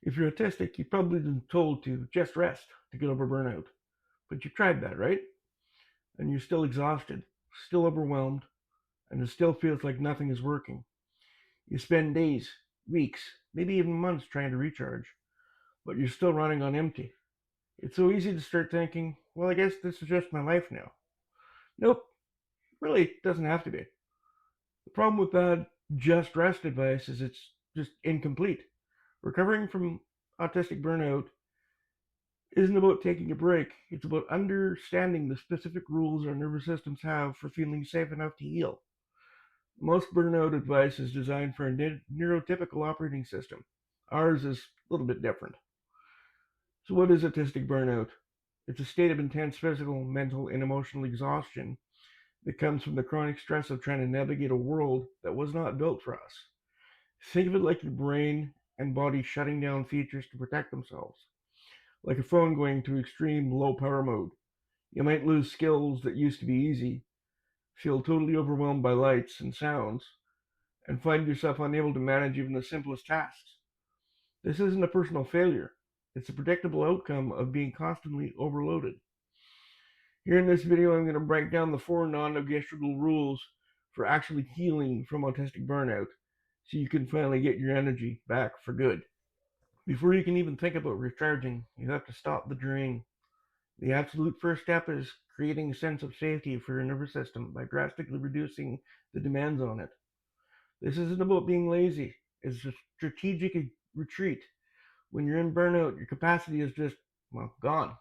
If you're autistic, you've probably been told to just rest to get over burnout. But you've tried that, right? And you're still exhausted, still overwhelmed, and it still feels like nothing is working. You spend days, weeks, maybe even months trying to recharge, but you're still running on empty. It's so easy to start thinking, well, I guess this is just my life now. Nope, really, it doesn't have to be. The problem with that just rest advice is it's just incomplete. Recovering from autistic burnout isn't about taking a break. It's about understanding the specific rules our nervous systems have for feeling safe enough to heal. Most burnout advice is designed for a neurotypical operating system. Ours is a little bit different. So, what is autistic burnout? It's a state of intense physical, mental, and emotional exhaustion that comes from the chronic stress of trying to navigate a world that was not built for us. Think of it like your brain and body shutting down features to protect themselves, like a phone going to extreme low power mode. You might lose skills that used to be easy, feel totally overwhelmed by lights and sounds, and find yourself unable to manage even the simplest tasks. This isn't a personal failure, it's a predictable outcome of being constantly overloaded. Here in this video, I'm going to break down the 4 non-negotiable rules for actually healing from autistic burnout so you can finally get your energy back for good. Before you can even think about recharging, you have to stop the drain. The absolute first step is creating a sense of safety for your nervous system by drastically reducing the demands on it. This isn't about being lazy, it's a strategic retreat. When you're in burnout, your capacity is just, well, gone.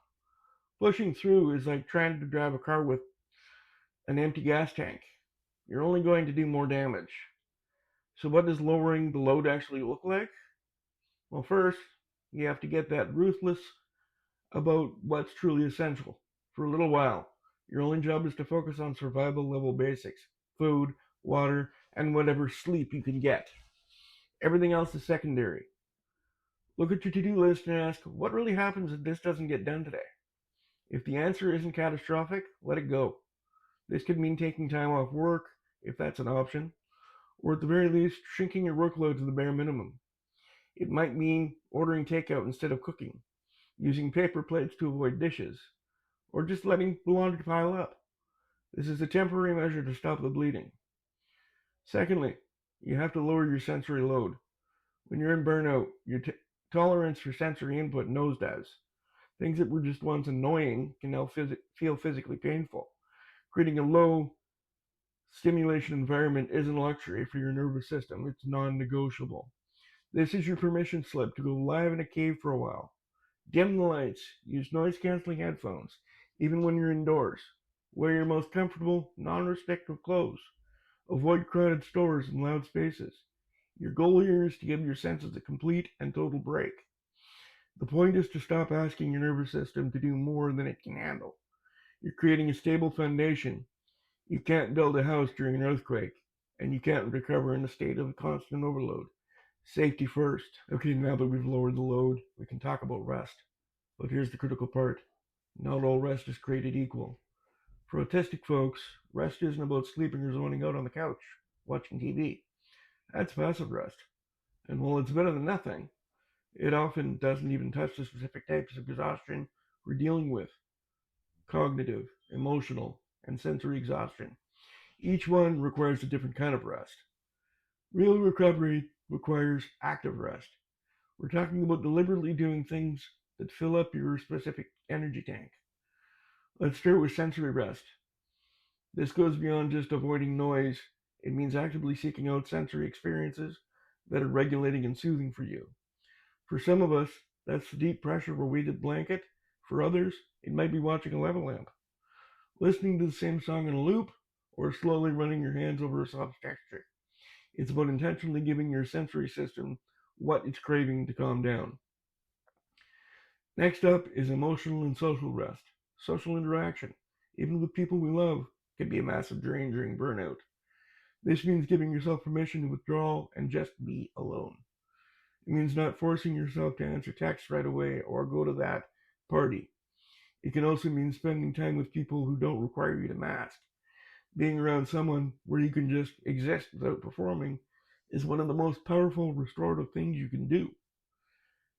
Pushing through is like trying to drive a car with an empty gas tank. You're only going to do more damage. So, what does lowering the load actually look like? Well, first, you have to get that ruthless about what's truly essential. For a little while, your only job is to focus on survival level basics: food, water, and whatever sleep you can get. Everything else is secondary. Look at your to do list and ask, what really happens if this doesn't get done today? If the answer isn't catastrophic, let it go. This could mean taking time off work, if that's an option, or at the very least, shrinking your workload to the bare minimum. It might mean ordering takeout instead of cooking, using paper plates to avoid dishes, or just letting the laundry pile up. This is a temporary measure to stop the bleeding. Secondly, you have to lower your sensory load. When you're in burnout, your tolerance for sensory input nosedives. Things that were just once annoying can now feel physically painful. Creating a low stimulation environment isn't a luxury for your nervous system, it's non negotiable. This is your permission slip to go live in a cave for a while. Dim the lights, use noise canceling headphones, even when you're indoors. Wear your most comfortable, non restrictive clothes. Avoid crowded stores and loud spaces. Your goal here is to give your senses a complete and total break. The point is to stop asking your nervous system to do more than it can handle. You're creating a stable foundation. You can't build a house during an earthquake, and you can't recover in a state of constant overload. Safety first. Okay, now that we've lowered the load, we can talk about rest. But here's the critical part. Not all rest is created equal. For autistic folks, rest isn't about sleeping or zoning out on the couch, watching TV. That's passive rest. And while it's better than nothing, it often doesn't even touch the specific types of exhaustion we're dealing with: cognitive, emotional, and sensory exhaustion. Each one requires a different kind of rest. Real recovery requires active rest. We're talking about deliberately doing things that fill up your specific energy tank. Let's start with sensory rest. This goes beyond just avoiding noise. It means actively seeking out sensory experiences that are regulating and soothing for you. For some of us, that's the deep pressure of a weighted blanket. For others, it might be watching a lava lamp, listening to the same song in a loop, or slowly running your hands over a soft texture. It's about intentionally giving your sensory system what it's craving to calm down. Next up is emotional and social rest. Social interaction, even with people we love, can be a massive drain during burnout. This means giving yourself permission to withdraw and just be alone. It means not forcing yourself to answer texts right away or go to that party. It can also mean spending time with people who don't require you to mask. Being around someone where you can just exist without performing is one of the most powerful restorative things you can do.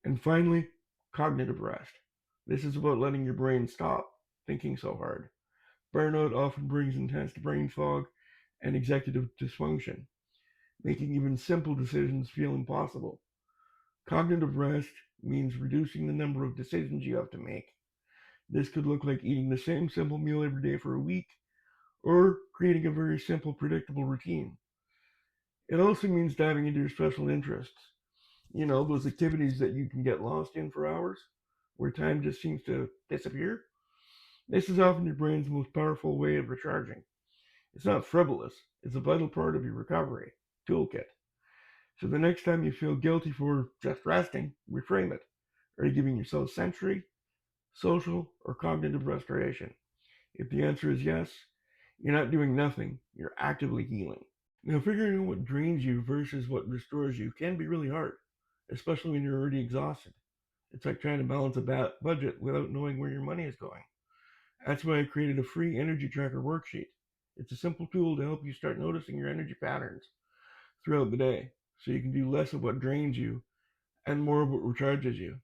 And finally, cognitive rest. This is about letting your brain stop thinking so hard. Burnout often brings intense brain fog and executive dysfunction, making even simple decisions feel impossible. Cognitive rest means reducing the number of decisions you have to make. This could look like eating the same simple meal every day for a week, or creating a very simple, predictable routine. It also means diving into your special interests. You know, those activities that you can get lost in for hours, where time just seems to disappear. This is often your brain's most powerful way of recharging. It's not frivolous, it's a vital part of your recovery toolkit. So the next time you feel guilty for just resting, reframe it. Are you giving yourself sensory, social, or cognitive restoration? If the answer is yes, you're not doing nothing, you're actively healing. Now, figuring out what drains you versus what restores you can be really hard, especially when you're already exhausted. It's like trying to balance a budget without knowing where your money is going. That's why I created a free energy tracker worksheet. It's a simple tool to help you start noticing your energy patterns throughout the day so you can do less of what drains you and more of what recharges you.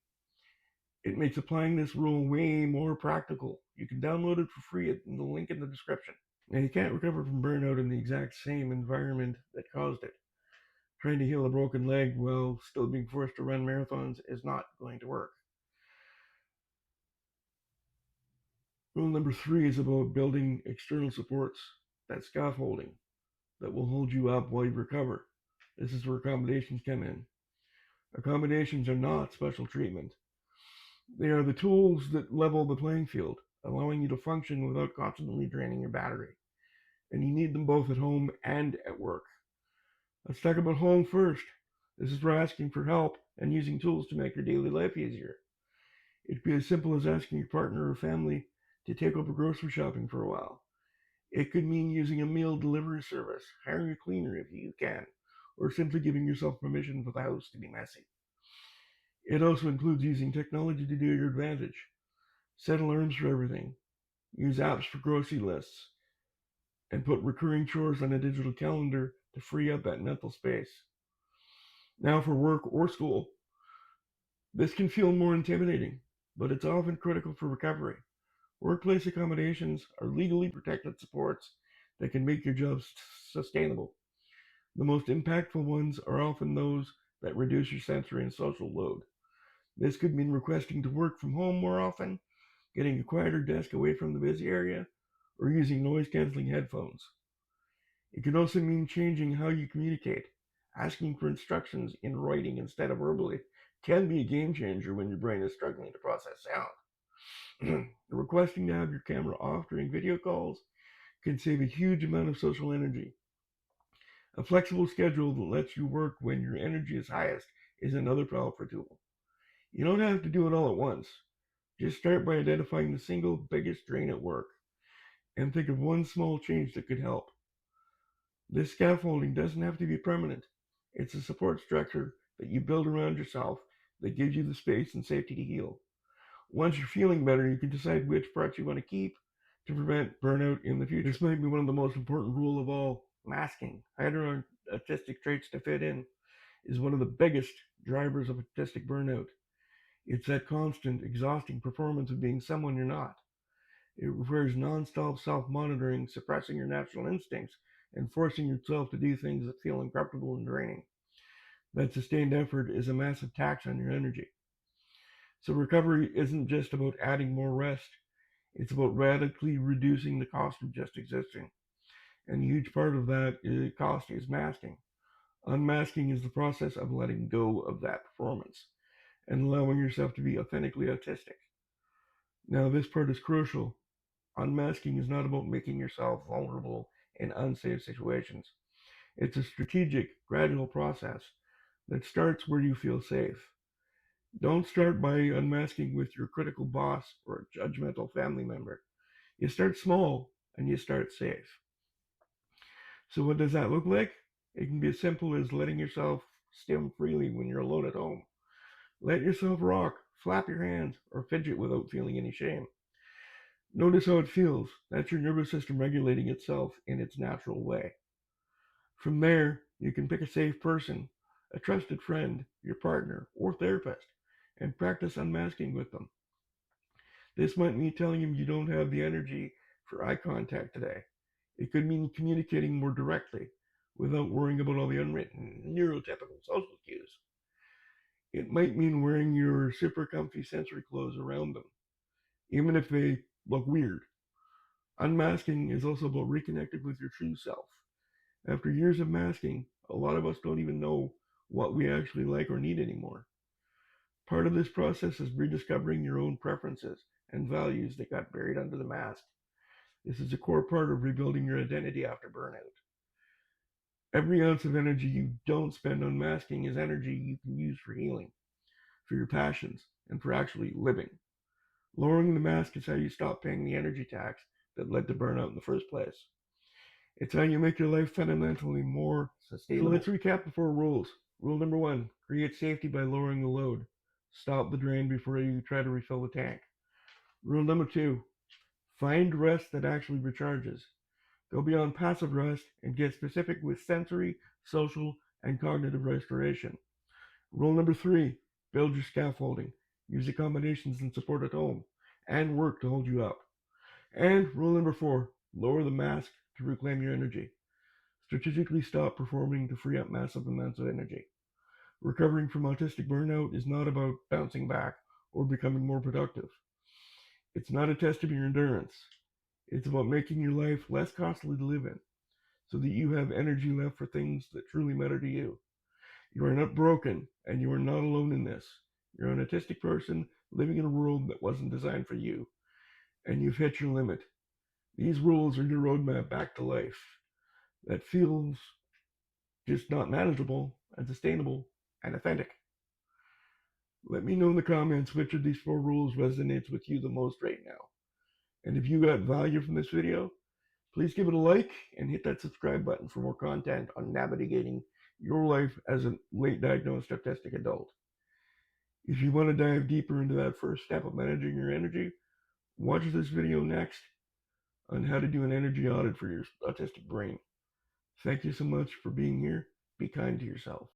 It makes applying this rule way more practical. You can download it for free at the link in the description. Now, you can't recover from burnout in the exact same environment that caused it. Trying to heal a broken leg while still being forced to run marathons is not going to work. Rule number 3 is about building external supports, that scaffolding, that will hold you up while you recover. This is where accommodations come in. Accommodations are not special treatment. They are the tools that level the playing field, allowing you to function without constantly draining your battery. And you need them both at home and at work. Let's talk about home first. This is where asking for help and using tools to make your daily life easier. It could be as simple as asking your partner or family to take over grocery shopping for a while. It could mean using a meal delivery service, hiring a cleaner if you can, or simply giving yourself permission for the house to be messy. It also includes using technology to do your advantage. Set alarms for everything. Use apps for grocery lists. And put recurring chores on a digital calendar to free up that mental space. Now for work or school. This can feel more intimidating, but it's often critical for recovery. Workplace accommodations are legally protected supports that can make your job sustainable. The most impactful ones are often those that reduce your sensory and social load. This could mean requesting to work from home more often, getting a quieter desk away from the busy area, or using noise-canceling headphones. It can also mean changing how you communicate. Asking for instructions in writing instead of verbally can be a game changer when your brain is struggling to process sound. Requesting to have your camera off during video calls can save a huge amount of social energy. A flexible schedule that lets you work when your energy is highest is another powerful tool. You don't have to do it all at once. Just start by identifying the single biggest drain at work and think of one small change that could help. This scaffolding doesn't have to be permanent. It's a support structure that you build around yourself that gives you the space and safety to heal. Once you're feeling better, you can decide which parts you want to keep to prevent burnout in the future. This might be one of the most important rules of all. Masking, hiding our autistic traits to fit in, is one of the biggest drivers of autistic burnout. It's that constant, exhausting performance of being someone you're not. It requires non-stop self-monitoring, suppressing your natural instincts, and forcing yourself to do things that feel uncomfortable and draining. That sustained effort is a massive tax on your energy. So recovery isn't just about adding more rest. It's about radically reducing the cost of just existing. And a huge part of that cost is masking. Unmasking is the process of letting go of that performance and allowing yourself to be authentically autistic. Now, this part is crucial. Unmasking is not about making yourself vulnerable in unsafe situations. It's a strategic, gradual process that starts where you feel safe. Don't start by unmasking with your critical boss or a judgmental family member. You start small and you start safe. So what does that look like? It can be as simple as letting yourself stim freely when you're alone at home. Let yourself rock, flap your hands, or fidget without feeling any shame. Notice how it feels. That's your nervous system regulating itself in its natural way. From there, you can pick a safe person, a trusted friend, your partner, or therapist, and practice unmasking with them. This might mean telling him you don't have the energy for eye contact today. It could mean communicating more directly without worrying about all the unwritten neurotypical social cues. It might mean wearing your super comfy sensory clothes around them, even if they look weird. Unmasking is also about reconnecting with your true self. After years of masking, a lot of us don't even know what we actually like or need anymore. Part of this process is rediscovering your own preferences and values that got buried under the mask. This is a core part of rebuilding your identity after burnout. Every ounce of energy you don't spend on masking is energy you can use for healing, for your passions, and for actually living. Lowering the mask is how you stop paying the energy tax that led to burnout in the first place. It's how you make your life fundamentally more sustainable. So let's recap the 4 rules. Rule number 1, create safety by lowering the load. Stop the drain before you try to refill the tank. Rule number 2, find rest that actually recharges. Go beyond passive rest and get specific with sensory, social, and cognitive restoration. Rule number 3, build your scaffolding. Use accommodations and support at home, and work to hold you up. And rule number 4, lower the mask to reclaim your energy. Strategically stop performing to free up massive amounts of energy. Recovering from autistic burnout is not about bouncing back or becoming more productive. It's not a test of your endurance. It's about making your life less costly to live in, so that you have energy left for things that truly matter to you. You are not broken, and you are not alone in this. You're an autistic person living in a world that wasn't designed for you, and you've hit your limit. These rules are your roadmap back to life that feels just not manageable and sustainable and authentic. Let me know in the comments which of these 4 rules resonates with you the most right now. And if you got value from this video, please give it a like and hit that subscribe button for more content on navigating your life as a late diagnosed autistic adult. If you want to dive deeper into that first step of managing your energy, watch this video next on how to do an energy audit for your autistic brain. Thank you so much for being here. Be kind to yourself.